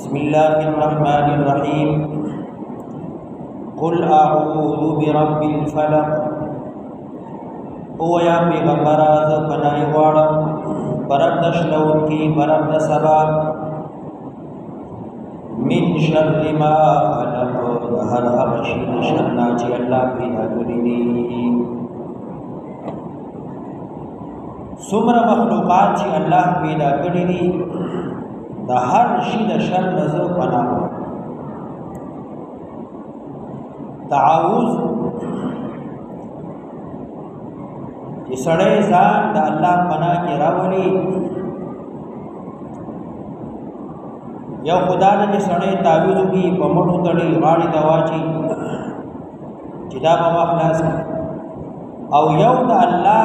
بسم الله الرحمن الرحيم قل اعوذ برب الفلق او یا پیغمبر از پناه غواړم برب د شلون کی برب د سبا من شر ما خلق هر هغه شی د شر نه چې الله پیدا کړی دي څومره مخلوقات چې الله پیدا کړی دي د هر شي د شر نه زه پناه غواړم تعوذ چې سړی ځان د الله پناه کې راولي یو خدا نه چې سړی تعویذ کوي په مټو تړي غاړې ته واچي چې دا به خلاص او یو د الله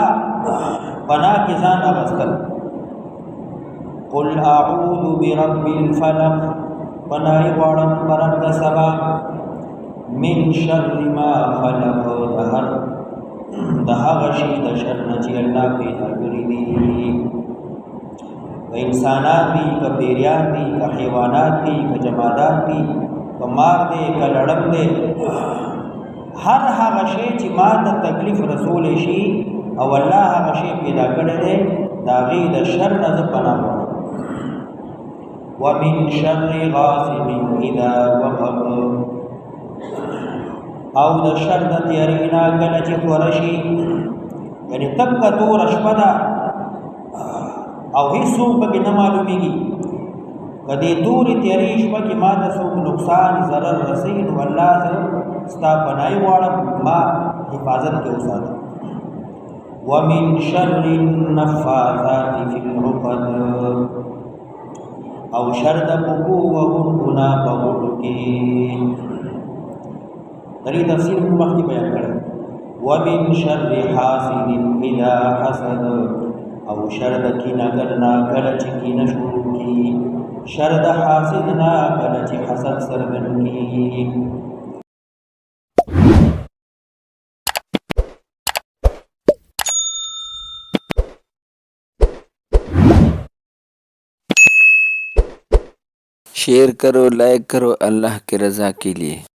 پناه کې ځان اغوستل قل اعوذ برب الفلق پناه غواړم برب د سبا من شر ما خلق د هغه شي د شر نه چې الله پیدا کړی دي که انسانات دي که پیریان دي که حیوانات دي که جمادات دي که مار دی که لړم دی هر هغه شی چې ما د تکلیف رسول شي او الله هغه شی پیدا کړی دی د هغې د شر نه زه پناه غواړم ومن شر غاسق اذا وقب او د شر د تیرینا کله چې خوره شي یعنې تبکه توره شپه ده او هېڅوک پکې نه معلومېږي که دې تورې تیرې شپه کې ما ته څوک نقصان ضرر رسوي نو الله زه ستا پناهي غواړم ما حفاظت کې وساته ومن شر النفاثات في العقد او شر د پکو وغونډونه په غوټو کې دغه تفسیر موږ مخکې بیان کړی ومن شر حاسد اذا حسد او شر د کینهګر نه کله چې کینه شروع کړي شر د حاسد نه کله چې حسد څرګند کړي शेयर करो लाइक करो अल्लाह की रज़ा के लिए।